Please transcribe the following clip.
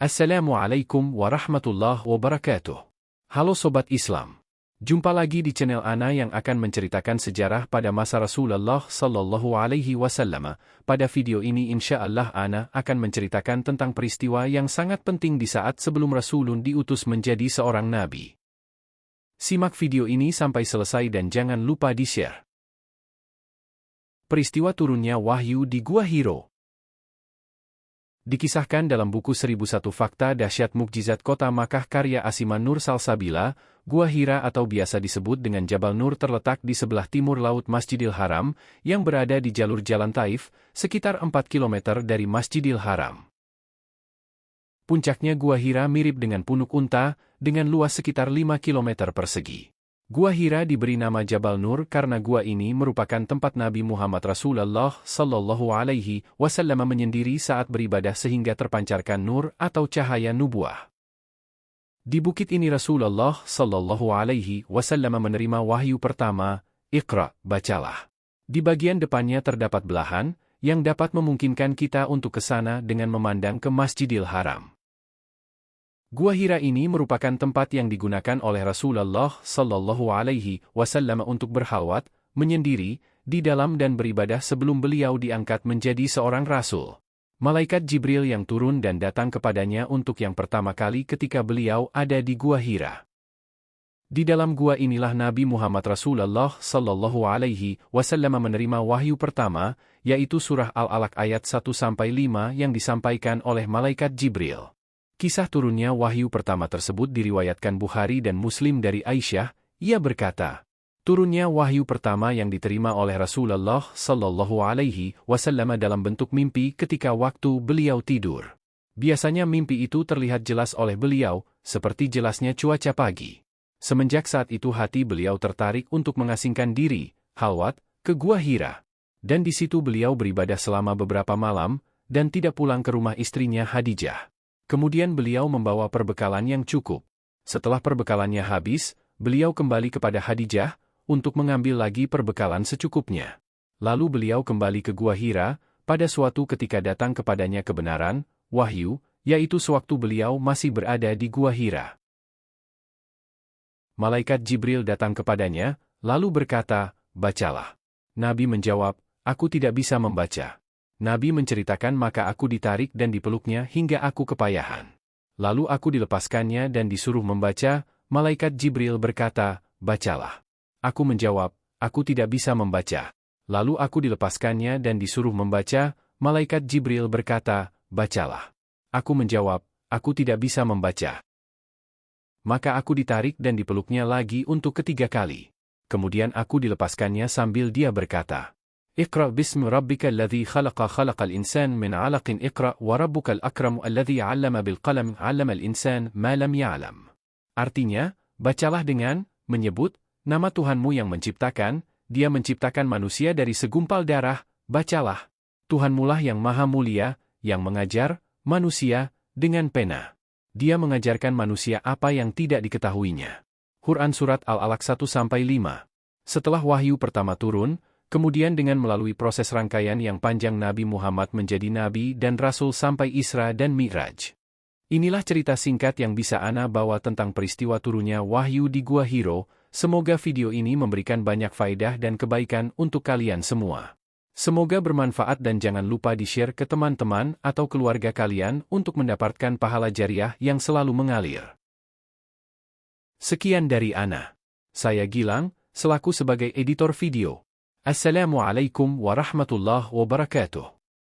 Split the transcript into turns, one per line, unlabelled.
Assalamualaikum warahmatullahi wabarakatuh. Halo Sobat Islam. Jumpa lagi di channel Ana yang akan menceritakan sejarah pada masa Rasulullah Sallallahu Alaihi Wasallam. Pada video ini insya Allah Ana akan menceritakan tentang peristiwa yang sangat penting di saat sebelum Rasulun diutus menjadi seorang nabi. Simak video ini sampai selesai dan jangan lupa di-share. Peristiwa turunnya wahyu di Gua Hiro. Dikisahkan dalam buku 1001 Fakta Dahsyat Mukjizat Kota Makkah karya Asiman Nur Salsabila, Gua Hira atau biasa disebut dengan Jabal Nur terletak di sebelah timur laut Masjidil Haram, yang berada di jalur Jalan Taif, sekitar 4 km dari Masjidil Haram. Puncaknya Gua Hira mirip dengan punuk unta, dengan luas sekitar 5 km persegi. Gua Hira diberi nama Jabal Nur karena gua ini merupakan tempat Nabi Muhammad Rasulullah Sallallahu Alaihi Wasallam menyendiri saat beribadah sehingga terpancarkan nur atau cahaya nubuah. Di bukit ini Rasulullah Sallallahu Alaihi Wasallam menerima wahyu pertama, Iqra, bacalah. Di bagian depannya terdapat belahan, yang dapat memungkinkan kita untuk ke sana dengan memandang ke Masjidil Haram. Gua Hira ini merupakan tempat yang digunakan oleh Rasulullah Sallallahu Alaihi Wasallam untuk berhalwat, menyendiri, di dalam dan beribadah sebelum beliau diangkat menjadi seorang rasul. Malaikat Jibril yang turun dan datang kepadanya untuk yang pertama kali ketika beliau ada di Gua Hira. Di dalam gua inilah Nabi Muhammad Rasulullah Sallallahu Alaihi Wasallam menerima wahyu pertama, yaitu surah Al-Alaq ayat 1-5 yang disampaikan oleh Malaikat Jibril. Kisah turunnya wahyu pertama tersebut diriwayatkan Bukhari dan Muslim dari Aisyah. Ia berkata, turunnya wahyu pertama yang diterima oleh Rasulullah Sallallahu Alaihi Wasallam dalam bentuk mimpi ketika waktu beliau tidur. Biasanya mimpi itu terlihat jelas oleh beliau, seperti jelasnya cuaca pagi. Semenjak saat itu hati beliau tertarik untuk mengasingkan diri, halwat, ke Gua Hira. Dan di situ beliau beribadah selama beberapa malam, dan tidak pulang ke rumah istrinya Khadijah. Kemudian beliau membawa perbekalan yang cukup. Setelah perbekalannya habis, beliau kembali kepada Khadijah untuk mengambil lagi perbekalan secukupnya. Lalu beliau kembali ke Gua Hira, pada suatu ketika datang kepadanya kebenaran, wahyu, yaitu sewaktu beliau masih berada di Gua Hira. Malaikat Jibril datang kepadanya, lalu berkata, bacalah. Nabi menjawab, aku tidak bisa membaca. Nabi menceritakan maka aku ditarik dan dipeluknya hingga aku kepayahan. Lalu aku dilepaskannya dan disuruh membaca, Malaikat Jibril berkata, bacalah. Aku menjawab, aku tidak bisa membaca. Lalu aku dilepaskannya dan disuruh membaca, Malaikat Jibril berkata, bacalah. Aku menjawab, aku tidak bisa membaca. Maka aku ditarik dan dipeluknya lagi untuk ketiga kali. Kemudian aku dilepaskannya sambil dia berkata, Iqra bismi rabbika alladhi khalaqa khalaqal insan min 'alaqin iqra wa rabbukal akram alladhi 'allama bil qalam 'allamal insan ma lam ya'lam. Artinya, bacalah dengan menyebut nama Tuhanmu yang menciptakan, Dia menciptakan manusia dari segumpal darah, bacalah. Tuhanmulah yang maha mulia, yang mengajar manusia dengan pena. Dia mengajarkan manusia apa yang tidak diketahuinya. Quran Surat Al-Alaq 1-5. Setelah wahyu pertama turun, kemudian dengan melalui proses rangkaian yang panjang Nabi Muhammad menjadi Nabi dan Rasul sampai Isra dan Mi'raj. Inilah cerita singkat yang bisa Ana bawa tentang peristiwa turunnya wahyu di Gua Hiro. Semoga video ini memberikan banyak faedah dan kebaikan untuk kalian semua. Semoga bermanfaat dan jangan lupa di-share ke teman-teman atau keluarga kalian untuk mendapatkan pahala jariah yang selalu mengalir. Sekian dari Ana. Saya Gilang, selaku sebagai editor video. Assalamualaikum warahmatullahi wabarakatuh.